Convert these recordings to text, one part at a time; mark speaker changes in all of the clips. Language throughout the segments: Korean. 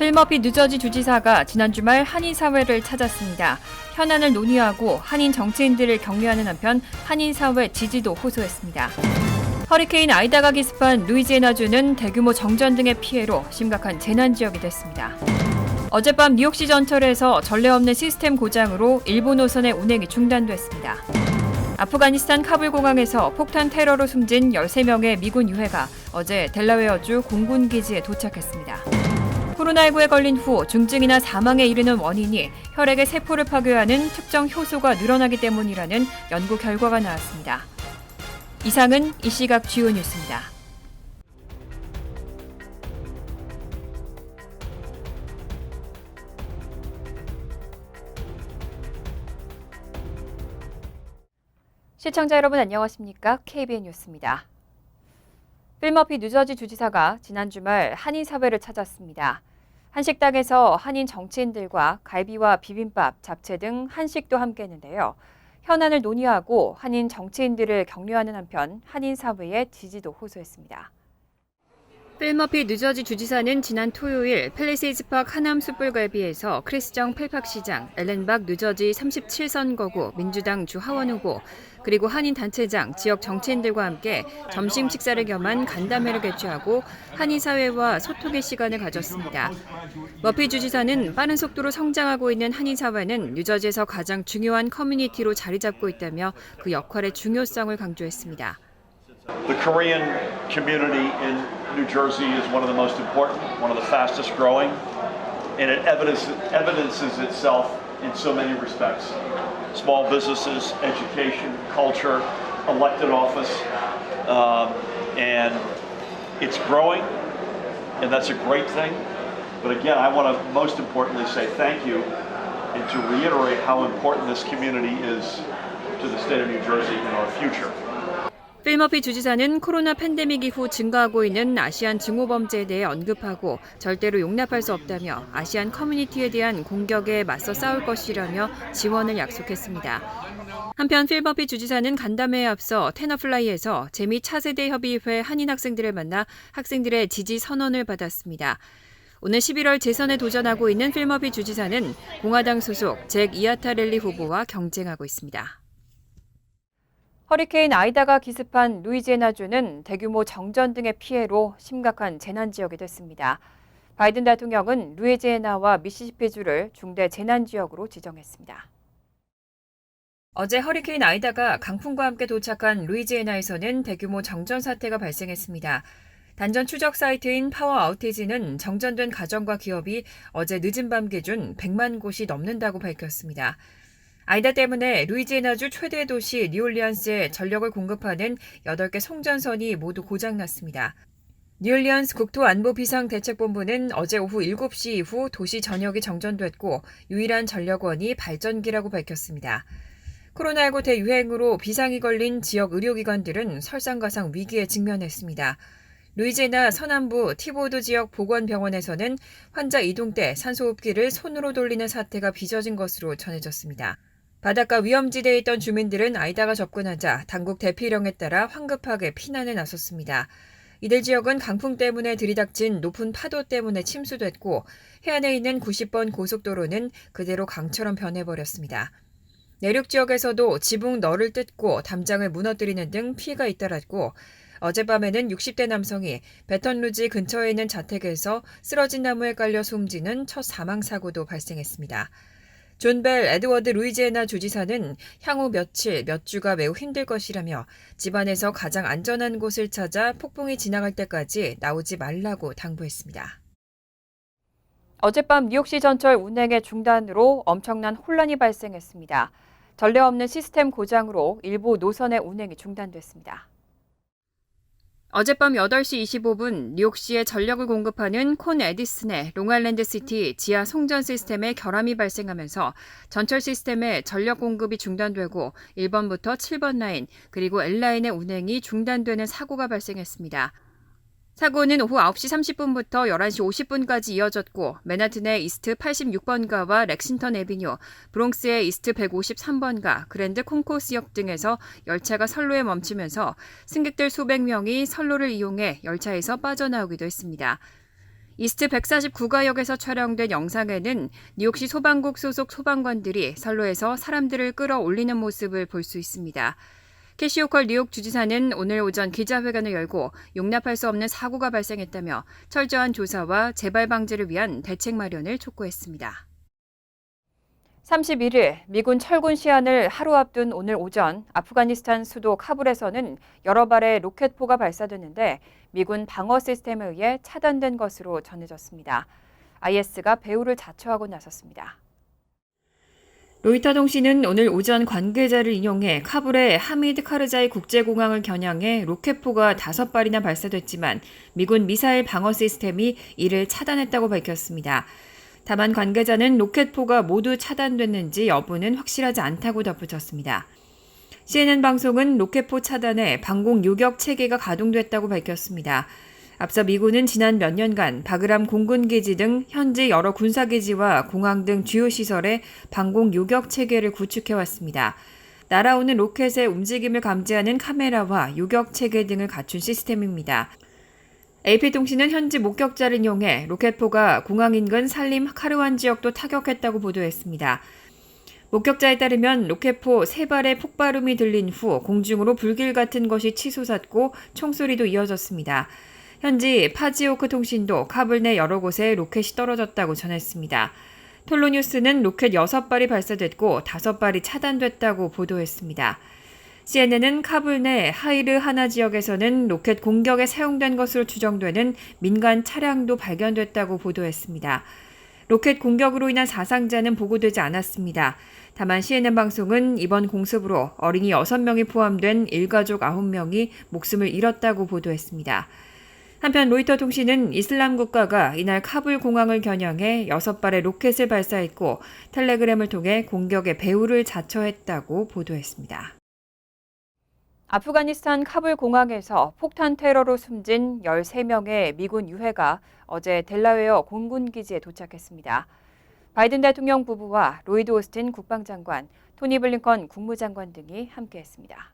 Speaker 1: 필 머피 뉴저지 주지사가 지난 주말 한인 사회를 찾았습니다. 현안을 논의하고 한인 정치인들을 격려하는 한편 한인 사회 지지도 호소했습니다. 허리케인 아이다가 기습한 루이지애나주는 대규모 정전 등의 피해로 심각한 재난 지역이 됐습니다. 어젯밤 뉴욕시 전철에서 전례 없는 시스템 고장으로 일부 노선의 운행이 중단됐습니다. 아프가니스탄 카불 공항에서 폭탄 테러로 숨진 13명의 미군 유해가 어제 델라웨어주 공군기지에 도착했습니다. 코로나19에 걸린 후 중증이나 사망에 이르는 원인이 혈액의 세포를 파괴하는 특정 효소가 늘어나기 때문이라는 연구 결과가 나왔습니다. 이상은 이 시각 주요 뉴스입니다. 시청자 여러분 안녕하십니까? KBN 뉴스입니다. 필 머피 뉴저지 주지사가 지난 주말 한인 사회를 찾았습니다. 한식당에서 한인 정치인들과 갈비와 비빔밥, 잡채 등 한식도 함께 했는데요. 현안을 논의하고 한인 정치인들을 격려하는 한편 한인 사회의 지지도 호소했습니다. 필 머피 뉴저지 주지사는 지난 토요일 팰리세이즈 파크 하남 숯불갈비에서 크리스정 펠팍 시장, 앨렌박 뉴저지 37선거구 민주당 주 하원 후보, 그리고 한인 단체장, 지역 정치인들과 함께 점심 식사를 겸한 간담회를 개최하고 한인 사회와 소통의 시간을 가졌습니다. 머피 주지사는 빠른 속도로 성장하고 있는 한인 사회는 뉴저지에서 가장 중요한 커뮤니티로 자리 잡고 있다며 그 역할의 중요성을 강조했습니다.
Speaker 2: The Korean community in New Jersey is one of the most important, one of the fastest growing, and it evidences itself in so many respects. Small businesses, education, culture, elected office, and it's growing, and that's a great thing. But again, I want to most importantly say thank you and to reiterate how important this community is to the state of New Jersey in our future.
Speaker 1: 필 머피 주지사는 코로나 팬데믹 이후 증가하고 있는 아시안 증오범죄에 대해 언급하고 절대로 용납할 수 없다며 아시안 커뮤니티에 대한 공격에 맞서 싸울 것이라며 지원을 약속했습니다. 한편 필 머피 주지사는 간담회에 앞서 테너플라이에서 제2 차세대 협의회 한인 학생들을 만나 학생들의 지지 선언을 받았습니다. 오늘 11월 재선에 도전하고 있는 필 머피 주지사는 공화당 소속 잭 이아타렐리 후보와 경쟁하고 있습니다. 허리케인 아이다가 기습한 루이지애나주는 대규모 정전 등의 피해로 심각한 재난 지역이 됐습니다. 바이든 대통령은 루이지애나와 미시시피주를 중대 재난 지역으로 지정했습니다. 어제 허리케인 아이다가 강풍과 함께 도착한 루이지애나에서는 대규모 정전 사태가 발생했습니다. 단전 추적 사이트인 파워 아우티지는 정전된 가정과 기업이 어제 늦은 밤 기준 100만 곳이 넘는다고 밝혔습니다. 아이다 때문에 루이지애나주 최대 도시 뉴올리언스에 전력을 공급하는 8개 송전선이 모두 고장났습니다. 뉴올리언스 국토안보비상대책본부는 어제 오후 7시 이후 도시 전역이 정전됐고 유일한 전력원이 발전기라고 밝혔습니다. 코로나19 대유행으로 비상이 걸린 지역 의료기관들은 설상가상 위기에 직면했습니다. 루이지애나 서남부 티보드 지역 보건병원에서는 환자 이동 때 산소호흡기를 손으로 돌리는 사태가 빚어진 것으로 전해졌습니다. 바닷가 위험지대에 있던 주민들은 아이다가 접근하자 당국 대피령에 따라 황급하게 피난에 나섰습니다. 이들 지역은 강풍 때문에 들이닥친 높은 파도 때문에 침수됐고 해안에 있는 90번 고속도로는 그대로 강처럼 변해버렸습니다. 내륙 지역에서도 지붕 너를 뜯고 담장을 무너뜨리는 등 피해가 잇따랐고 어젯밤에는 60대 남성이 베턴루지 근처에 있는 자택에서 쓰러진 나무에 깔려 숨지는 첫 사망사고도 발생했습니다. 존 벨 에드워드 루이지애나 주지사는 향후 며칠, 몇 주가 매우 힘들 것이라며 집안에서 가장 안전한 곳을 찾아 폭풍이 지나갈 때까지 나오지 말라고 당부했습니다. 어젯밤 뉴욕시 전철 운행의 중단으로 엄청난 혼란이 발생했습니다. 전례 없는 시스템 고장으로 일부 노선의 운행이 중단됐습니다. 어젯밤 8시 25분 뉴욕시에 전력을 공급하는 콘 에디슨의 롱아일랜드 시티 지하 송전 시스템에 결함이 발생하면서 전철 시스템의 전력 공급이 중단되고 1번부터 7번 라인 그리고 L라인의 운행이 중단되는 사고가 발생했습니다. 사고는 오후 9시 30분부터 11시 50분까지 이어졌고 맨하튼의 이스트 86번가와 렉싱턴 애비뉴, 브롱스의 이스트 153번가, 그랜드 콩코스역 등에서 열차가 선로에 멈추면서 승객들 수백 명이 선로를 이용해 열차에서 빠져나오기도 했습니다. 이스트 149가역에서 촬영된 영상에는 뉴욕시 소방국 소속 소방관들이 선로에서 사람들을 끌어올리는 모습을 볼 수 있습니다. 캐시 호컬 뉴욕 주지사는 오늘 오전 기자회견을 열고 용납할 수 없는 사고가 발생했다며 철저한 조사와 재발 방지를 위한 대책 마련을 촉구했습니다. 31일 미군 철군 시한을 하루 앞둔 오늘 오전 아프가니스탄 수도 카불에서는 여러 발의 로켓포가 발사됐는데 미군 방어 시스템에 의해 차단된 것으로 전해졌습니다. IS가 배후를 자초하고 나섰습니다. 로이터 통신은 오늘 오전 관계자를 인용해 카불의 하미드 카르자이 국제공항을 겨냥해 로켓포가 5발이나 발사됐지만 미군 미사일 방어 시스템이 이를 차단했다고 밝혔습니다. 다만 관계자는 로켓포가 모두 차단됐는지 여부는 확실하지 않다고 덧붙였습니다. CNN 방송은 로켓포 차단에 방공 요격 체계가 가동됐다고 밝혔습니다. 앞서 미군은 지난 몇 년간 바그람 공군기지 등 현지 여러 군사기지와 공항 등 주요 시설에 방공 요격 체계를 구축해왔습니다. 날아오는 로켓의 움직임을 감지하는 카메라와 요격 체계 등을 갖춘 시스템입니다. AP통신은 현지 목격자를 인용해 로켓포가 공항 인근 살림 카르완 지역도 타격했다고 보도했습니다. 목격자에 따르면 로켓포 3발의 폭발음이 들린 후 공중으로 불길 같은 것이 치솟았고 총소리도 이어졌습니다. 현지 파지오크 통신도 카불 내 여러 곳에 로켓이 떨어졌다고 전했습니다. 톨로뉴스는 로켓 6발이 발사됐고 5발이 차단됐다고 보도했습니다. CNN은 카불 내 하이르 하나 지역에서는 로켓 공격에 사용된 것으로 추정되는 민간 차량도 발견됐다고 보도했습니다. 로켓 공격으로 인한 사상자는 보고되지 않았습니다. 다만 CNN 방송은 이번 공습으로 어린이 6명이 포함된 일가족 9명이 목숨을 잃었다고 보도했습니다. 한편 로이터 통신은 이슬람 국가가 이날 카불 공항을 겨냥해 6발의 로켓을 발사했고 텔레그램을 통해 공격의 배후를 자처했다고 보도했습니다. 아프가니스탄 카불 공항에서 폭탄 테러로 숨진 13명의 미군 유해가 어제 델라웨어 공군기지에 도착했습니다. 바이든 대통령 부부와 로이드 오스틴 국방장관, 토니 블링컨 국무장관 등이 함께했습니다.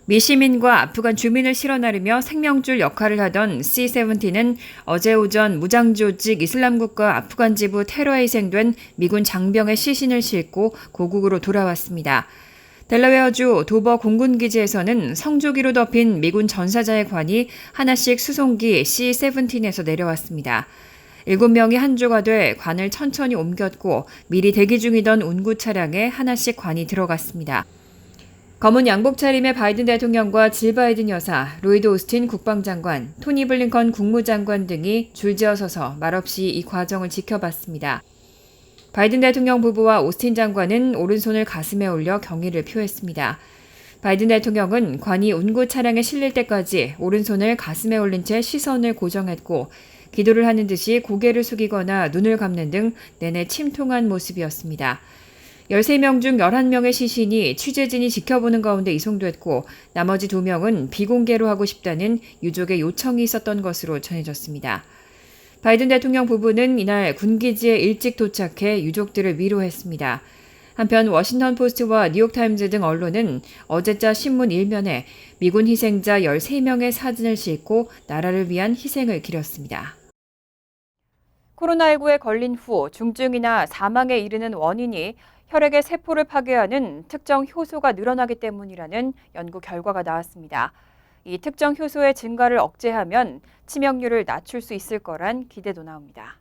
Speaker 1: 미 시민과 아프간 주민을 실어 나르며 생명줄 역할을 하던 C-17은 어제 오전 무장조직 이슬람국가 아프간 지부 테러에 희생된 미군 장병의 시신을 싣고 고국으로 돌아왔습니다. 델라웨어주 도버 공군기지에서는 성조기로 덮인 미군 전사자의 관이 하나씩 수송기 C-17에서 내려왔습니다. 7명이 한 조가 돼 관을 천천히 옮겼고 미리 대기 중이던 운구 차량에 하나씩 관이 들어갔습니다. 검은 양복 차림의 바이든 대통령과 질 바이든 여사, 로이드 오스틴 국방장관, 토니 블링컨 국무장관 등이 줄지어 서서 말없이 이 과정을 지켜봤습니다. 바이든 대통령 부부와 오스틴 장관은 오른손을 가슴에 올려 경의를 표했습니다. 바이든 대통령은 관이 운구 차량에 실릴 때까지 오른손을 가슴에 올린 채 시선을 고정했고 기도를 하는 듯이 고개를 숙이거나 눈을 감는 등 내내 침통한 모습이었습니다. 13명 중 11명의 시신이 취재진이 지켜보는 가운데 이송됐고 나머지 2명은 비공개로 하고 싶다는 유족의 요청이 있었던 것으로 전해졌습니다. 바이든 대통령 부부는 이날 군기지에 일찍 도착해 유족들을 위로했습니다. 한편 워싱턴 포스트와 뉴욕타임즈 등 언론은 어제자 신문 1면에 미군 희생자 13명의 사진을 싣고 나라를 위한 희생을 기렸습니다. 코로나19에 걸린 후 중증이나 사망에 이르는 원인이 혈액의 세포를 파괴하는 특정 효소가 늘어나기 때문이라는 연구 결과가 나왔습니다. 이 특정 효소의 증가를 억제하면 치명률을 낮출 수 있을 거란 기대도 나옵니다.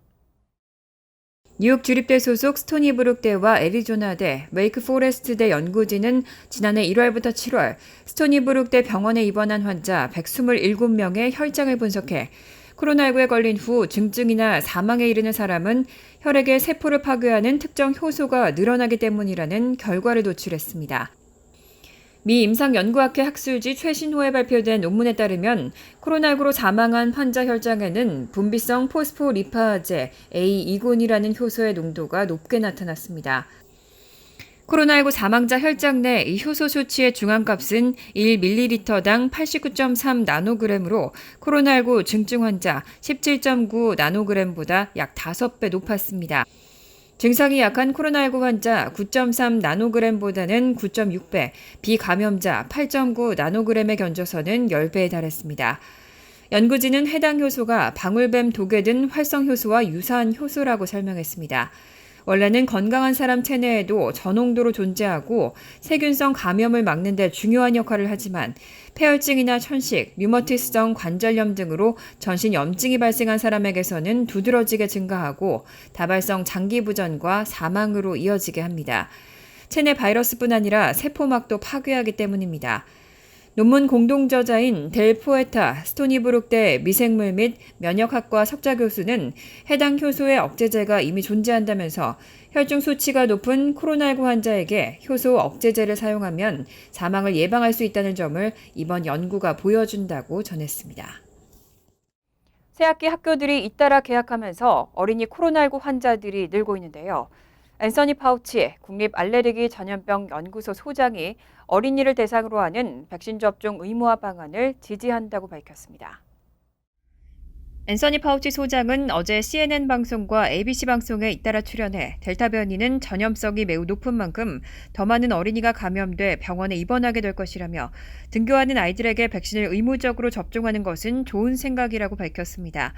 Speaker 1: 뉴욕 주립대 소속 스토니브룩대와 애리조나대, 웨이크포레스트대 연구진은 지난해 1월부터 7월 스토니브룩대 병원에 입원한 환자 127명의 혈장을 분석해 코로나19에 걸린 후 증증이나 사망에 이르는 사람은 혈액의 세포를 파괴하는 특정 효소가 늘어나기 때문이라는 결과를 도출했습니다. 미 임상연구학회 학술지 최신호에 발표된 논문에 따르면 코로나19로 사망한 환자 혈장에는 분비성 포스포리파제 A2곤이라는 효소의 농도가 높게 나타났습니다. 코로나19 사망자 혈장 내 이 효소 수치의 중앙값은 1ml당 89.3 나노그램으로 코로나19 증증 환자 17.9 나노그램보다 약 5배 높았습니다. 증상이 약한 코로나19 환자 9.3 나노그램보다는 9.6배, 비감염자 8.9 나노그램에 견줘서는 10배에 달했습니다. 연구진은 해당 효소가 방울뱀 독에 든 활성 효소와 유사한 효소라고 설명했습니다. 원래는 건강한 사람 체내에도 저농도로 존재하고 세균성 감염을 막는 데 중요한 역할을 하지만 폐혈증이나 천식, 류머티스성 관절염 등으로 전신 염증이 발생한 사람에게서는 두드러지게 증가하고 다발성 장기 부전과 사망으로 이어지게 합니다. 체내 바이러스뿐 아니라 세포막도 파괴하기 때문입니다. 논문 공동저자인 델 포에타 스토니브룩대 미생물 및 면역학과 석좌 교수는 해당 효소의 억제제가 이미 존재한다면서 혈중 수치가 높은 코로나19 환자에게 효소 억제제를 사용하면 사망을 예방할 수 있다는 점을 이번 연구가 보여준다고 전했습니다. 새학기 학교들이 잇따라 개학하면서 어린이 코로나19 환자들이 늘고 있는데요. 앤서니 파우치 국립 알레르기 전염병 연구소 소장이 어린이를 대상으로 하는 백신 접종 의무화 방안을 지지한다고 밝혔습니다. 앤서니 파우치 소장은 어제 CNN 방송과 ABC 방송에 잇따라 출연해 델타 변이는 전염성이 매우 높은 만큼 더 많은 어린이가 감염돼 병원에 입원하게 될 것이라며 등교하는 아이들에게 백신을 의무적으로 접종하는 것은 좋은 생각이라고 밝혔습니다.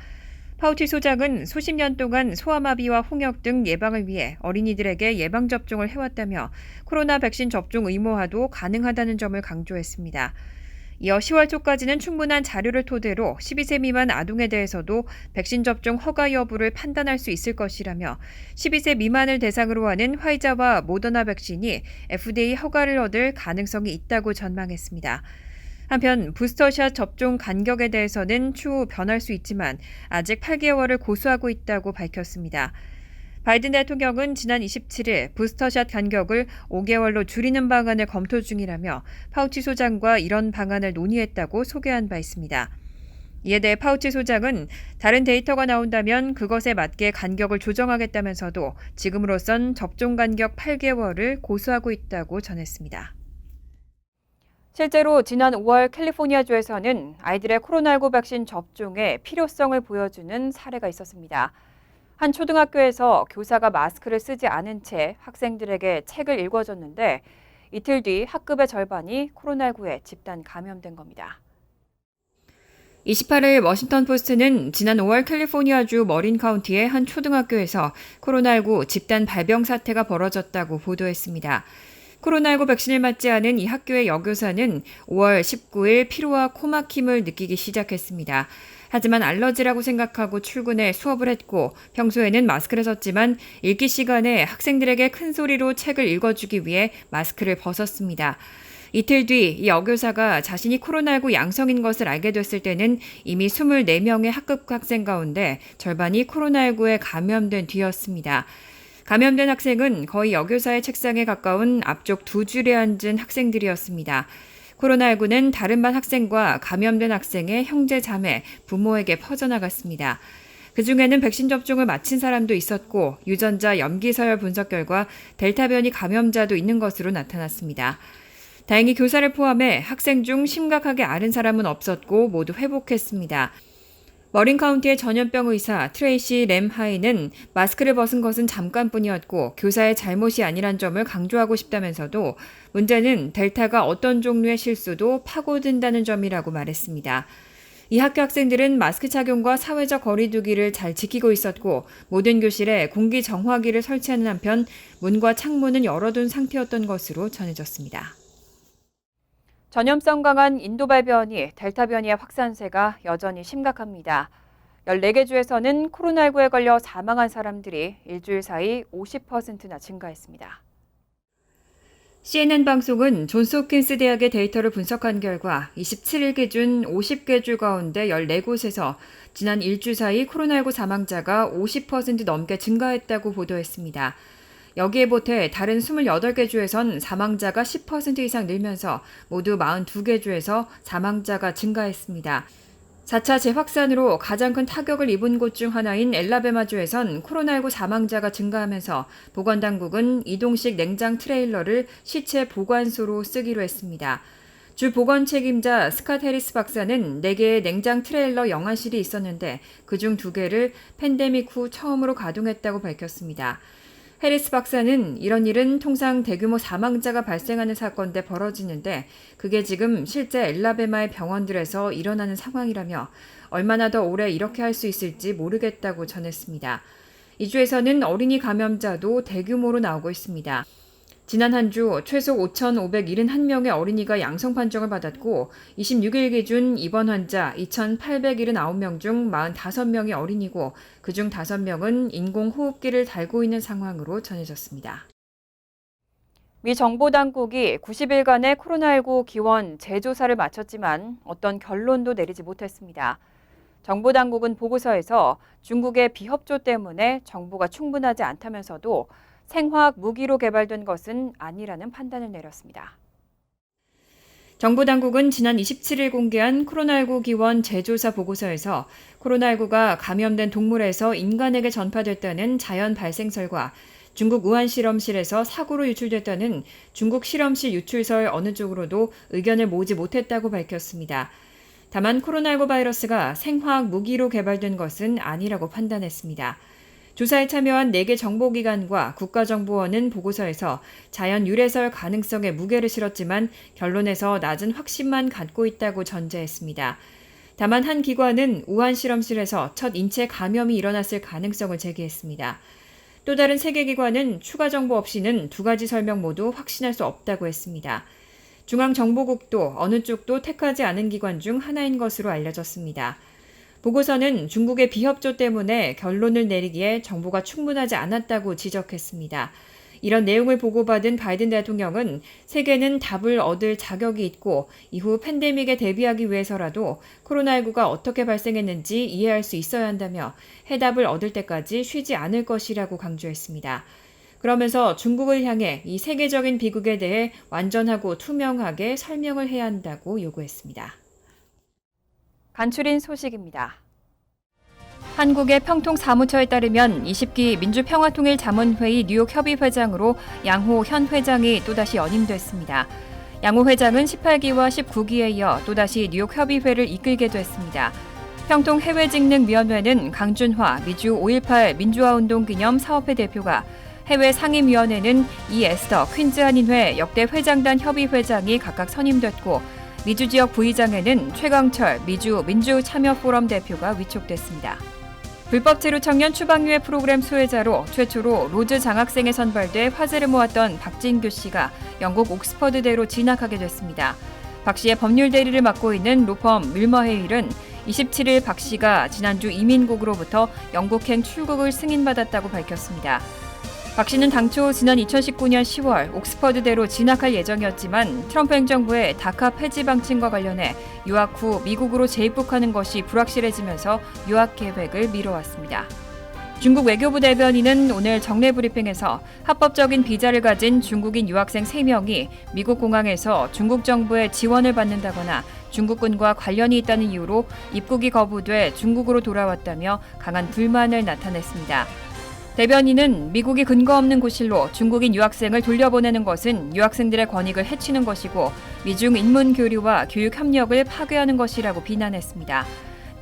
Speaker 1: 파우치 소장은 수십 년 동안 소아마비와 홍역 등 예방을 위해 어린이들에게 예방접종을 해왔다며 코로나 백신 접종 의무화도 가능하다는 점을 강조했습니다. 이어 10월 초까지는 충분한 자료를 토대로 12세 미만 아동에 대해서도 백신 접종 허가 여부를 판단할 수 있을 것이라며 12세 미만을 대상으로 하는 화이자와 모더나 백신이 FDA 허가를 얻을 가능성이 있다고 전망했습니다. 한편 부스터샷 접종 간격에 대해서는 추후 변할 수 있지만 아직 8개월을 고수하고 있다고 밝혔습니다. 바이든 대통령은 지난 27일 부스터샷 간격을 5개월로 줄이는 방안을 검토 중이라며 파우치 소장과 이런 방안을 논의했다고 소개한 바 있습니다. 이에 대해 파우치 소장은 다른 데이터가 나온다면 그것에 맞게 간격을 조정하겠다면서도 지금으로선 접종 간격 8개월을 고수하고 있다고 전했습니다. 실제로 지난 5월 캘리포니아주에서는 아이들의 코로나19 백신 접종의 필요성을 보여주는 사례가 있었습니다. 한 초등학교에서 교사가 마스크를 쓰지 않은 채 학생들에게 책을 읽어줬는데 이틀 뒤 학급의 절반이 코로나19에 집단 감염된 겁니다. 28일 워싱턴 포스트는 지난 5월 캘리포니아주 머린 카운티의 한 초등학교에서 코로나19 집단 발병 사태가 벌어졌다고 보도했습니다. 코로나19 백신을 맞지 않은 이 학교의 여교사는 5월 19일 피로와 코막힘을 느끼기 시작했습니다. 하지만 알러지라고 생각하고 출근해 수업을 했고 평소에는 마스크를 썼지만 읽기 시간에 학생들에게 큰 소리로 책을 읽어주기 위해 마스크를 벗었습니다. 이틀 뒤 이 여교사가 자신이 코로나19 양성인 것을 알게 됐을 때는 이미 24명의 학급 학생 가운데 절반이 코로나19에 감염된 뒤였습니다. 감염된 학생은 거의 여교사의 책상에 가까운 앞쪽 두 줄에 앉은 학생들이었습니다. 코로나19는 다른 반 학생과 감염된 학생의 형제 자매, 부모에게 퍼져나갔습니다. 그중에는 백신 접종을 마친 사람도 있었고 유전자 염기서열 분석 결과 델타 변이 감염자도 있는 것으로 나타났습니다. 다행히 교사를 포함해 학생 중 심각하게 앓은 사람은 없었고 모두 회복했습니다. 머린 카운티의 전염병 의사 트레이시 램 하이는 마스크를 벗은 것은 잠깐뿐이었고 교사의 잘못이 아니란 점을 강조하고 싶다면서도 문제는 델타가 어떤 종류의 실수도 파고든다는 점이라고 말했습니다. 이 학교 학생들은 마스크 착용과 사회적 거리 두기를 잘 지키고 있었고 모든 교실에 공기 정화기를 설치하는 한편 문과 창문은 열어둔 상태였던 것으로 전해졌습니다. 전염성 강한 인도발 변이, 델타 변이의 확산세가 여전히 심각합니다. 14개 주에서는 코로나19에 걸려 사망한 사람들이 일주일 사이 50%나 증가했습니다. CNN 방송은 존스홉킨스 대학의 데이터를 분석한 결과 27일 기준 50개 주 가운데 14곳에서 지난 일주 사이 코로나19 사망자가 50% 넘게 증가했다고 보도했습니다. 여기에 보태 다른 28개 주에선 사망자가 10% 이상 늘면서 모두 42개 주에서 사망자가 증가했습니다. 4차 재확산으로 가장 큰 타격을 입은 곳 중 하나인 엘라베마주에선 코로나19 사망자가 증가하면서 보건당국은 이동식 냉장 트레일러를 시체 보관소로 쓰기로 했습니다. 주 보건 책임자 스캇 해리스 박사는 4개의 냉장 트레일러 영안실이 있었는데 그중 2개를 팬데믹 후 처음으로 가동했다고 밝혔습니다. 해리스 박사는 이런 일은 통상 대규모 사망자가 발생하는 사건 때 벌어지는데 그게 지금 실제 엘라베마의 병원들에서 일어나는 상황이라며 얼마나 더 오래 이렇게 할 수 있을지 모르겠다고 전했습니다. 이 주에서는 어린이 감염자도 대규모로 나오고 있습니다. 지난 한 주 최소 5,571명의 어린이가 양성 판정을 받았고 26일 기준 입원 환자 2,879명 중 45명이 어린이고 그중 5명은 인공호흡기를 달고 있는 상황으로 전해졌습니다. 미 정보당국이 90일간의 코로나19 기원 재조사를 마쳤지만 어떤 결론도 내리지 못했습니다. 정보당국은 보고서에서 중국의 비협조 때문에 정보가 충분하지 않다면서도 생화학 무기로 개발된 것은 아니라는 판단을 내렸습니다. 정보당국은 지난 27일 공개한 코로나19 기원 재조사 보고서에서 코로나19가 감염된 동물에서 인간에게 전파됐다는 자연 발생설과 중국 우한 실험실에서 사고로 유출됐다는 중국 실험실 유출설 어느 쪽으로도 의견을 모으지 못했다고 밝혔습니다. 다만 코로나19 바이러스가 생화학 무기로 개발된 것은 아니라고 판단했습니다. 조사에 참여한 4개 정보기관과 국가정보원은 보고서에서 자연 유래설 가능성에 무게를 실었지만 결론에서 낮은 확신만 갖고 있다고 전제했습니다. 다만 한 기관은 우한 실험실에서 첫 인체 감염이 일어났을 가능성을 제기했습니다. 또 다른 3개 기관은 추가 정보 없이는 2가지 설명 모두 확신할 수 없다고 했습니다. 중앙정보국도 어느 쪽도 택하지 않은 기관 중 하나인 것으로 알려졌습니다. 보고서는 중국의 비협조 때문에 결론을 내리기에 정보가 충분하지 않았다고 지적했습니다. 이런 내용을 보고받은 바이든 대통령은 세계는 답을 얻을 자격이 있고 이후 팬데믹에 대비하기 위해서라도 코로나19가 어떻게 발생했는지 이해할 수 있어야 한다며 해답을 얻을 때까지 쉬지 않을 것이라고 강조했습니다. 그러면서 중국을 향해 이 세계적인 비극에 대해 완전하고 투명하게 설명을 해야 한다고 요구했습니다. 간추린 소식입니다. 한국의 평통 사무처에 따르면 20기 민주평화통일자문회의 뉴욕 협의회장으로 양호 현 회장이 또다시 연임됐습니다. 양호 회장은 18기와 19기에 이어 또다시 뉴욕 협의회를 이끌게 됐습니다. 평통해외직능위원회는 강준화 미주 5.18 민주화운동 기념 사업회 대표가, 해외 상임위원회는 이에스더 퀸즈 한인회 역대 회장단 협의회장이 각각 선임됐고, 미주 지역 부의장에는 최강철 미주 민주참여포럼 대표가 위촉됐습니다. 불법 체류 청년 추방유예 프로그램 수혜자로 최초로 로즈 장학생에 선발돼 화제를 모았던 박진규 씨가 영국 옥스퍼드대로 진학하게 됐습니다. 박 씨의 법률 대리를 맡고 있는 로펌 밀머헤일은 27일 박 씨가 지난주 이민국으로부터 영국행 출국을 승인받았다고 밝혔습니다. 박 씨는 당초 지난 2019년 10월 옥스퍼드대로 진학할 예정이었지만 트럼프 행정부의 다카 폐지 방침과 관련해 유학 후 미국으로 재입국하는 것이 불확실해지면서 유학 계획을 미뤄왔습니다. 중국 외교부 대변인은 오늘 정례 브리핑에서 합법적인 비자를 가진 중국인 유학생 3명이 미국 공항에서 중국 정부의 지원을 받는다거나 중국군과 관련이 있다는 이유로 입국이 거부돼 중국으로 돌아왔다며 강한 불만을 나타냈습니다. 대변인은 미국이 근거 없는 구실로 중국인 유학생을 돌려보내는 것은 유학생들의 권익을 해치는 것이고 미중 인문 교류와 교육 협력을 파괴하는 것이라고 비난했습니다.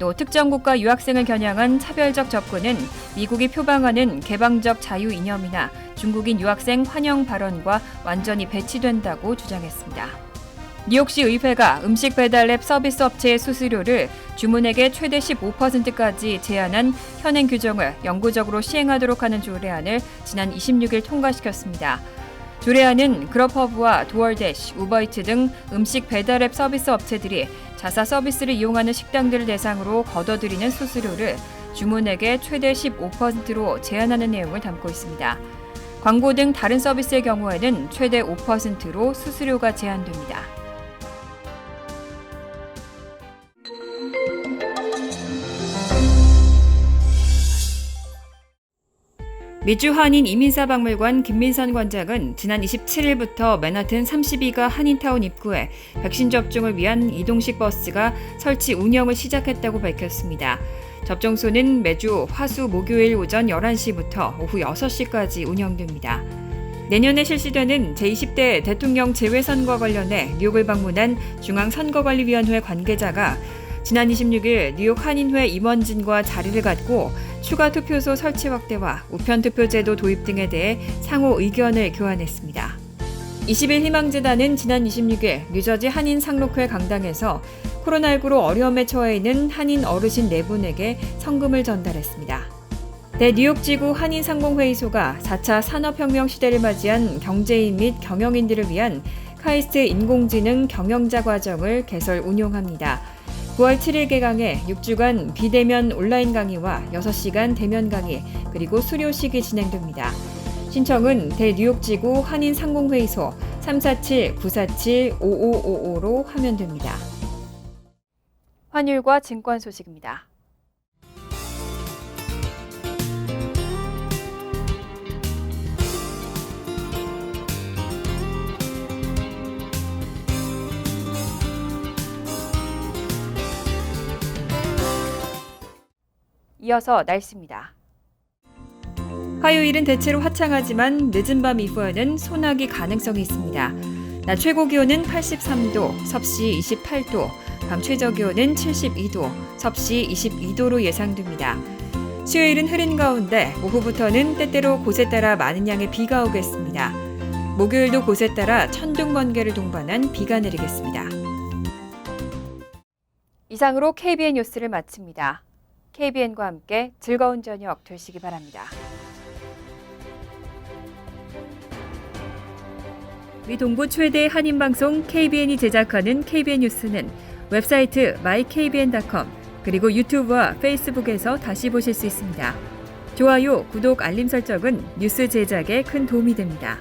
Speaker 1: 또 특정 국가 유학생을 겨냥한 차별적 접근은 미국이 표방하는 개방적 자유 이념이나 중국인 유학생 환영 발언과 완전히 배치된다고 주장했습니다. 뉴욕시 의회가 음식 배달 앱 서비스 업체의 수수료를 주문액의 최대 15%까지 제한한 현행 규정을 영구적으로 시행하도록 하는 조례안을 지난 26일 통과시켰습니다. 조례안은 그럽허브와 도어대시, 우버이츠 등 음식 배달 앱 서비스 업체들이 자사 서비스를 이용하는 식당들을 대상으로 걷어들이는 수수료를 주문액의 최대 15%로 제한하는 내용을 담고 있습니다. 광고 등 다른 서비스의 경우에는 최대 5%로 수수료가 제한됩니다. 미주 한인 이민사박물관 김민선 관장은 지난 27일부터 맨하튼 32가 한인타운 입구에 백신 접종을 위한 이동식 버스가 설치 운영을 시작했다고 밝혔습니다. 접종소는 매주 화수 목요일 오전 11시부터 오후 6시까지 운영됩니다. 내년에 실시되는 제20대 대통령 재외선거와 관련해 뉴욕을 방문한 중앙선거관리위원회 관계자가 지난 26일 뉴욕 한인회 임원진과 자리를 갖고 추가 투표소 설치 확대와 우편 투표제도 도입 등에 대해 상호 의견을 교환했습니다. 20일 희망재단은 지난 26일 뉴저지 한인 상록회 강당에서 코로나19로 어려움에 처해 있는 한인 어르신 4분에게 성금을 전달했습니다. 대뉴욕지구 한인상공회의소가 4차 산업혁명 시대를 맞이한 경제인 및 경영인들을 위한 카이스트 인공지능 경영자 과정을 개설 운용합니다. 9월 7일 개강해 6주간 비대면 온라인 강의와 6시간 대면 강의, 그리고 수료식이 진행됩니다. 신청은 대뉴욕지구 한인상공회의소 347-947-5555로 하면 됩니다. 환율과 증권 소식입니다. 이어서 날씨입니다. 화요일은 대체로 화창하지만 늦은 밤 이후에는 소나기 가능성이 있습니다. 낮 최고 기온은 83도, 섭씨 28도, 밤 최저 기온은 72도, 섭씨 22도로 예상됩니다. 수요일은 흐린 가운데 오후부터는 때때로 곳에 따라 많은 양의 비가 오겠습니다. 목요일도 곳에 따라 천둥 번개를 동반한 비가 내리겠습니다. 이상으로 KBN 뉴스를 마칩니다. KBN과 함께 즐거운 저녁 되시기 바랍니다. 미 동부 최대 한인방송 KBN이 제작하는 KBN 뉴스는 웹사이트 mykbn.com 그리고 유튜브와 페이스북에서 다시 보실 수 있습니다. 좋아요, 구독, 알림 설정은 뉴스 제작에 큰 도움이 됩니다.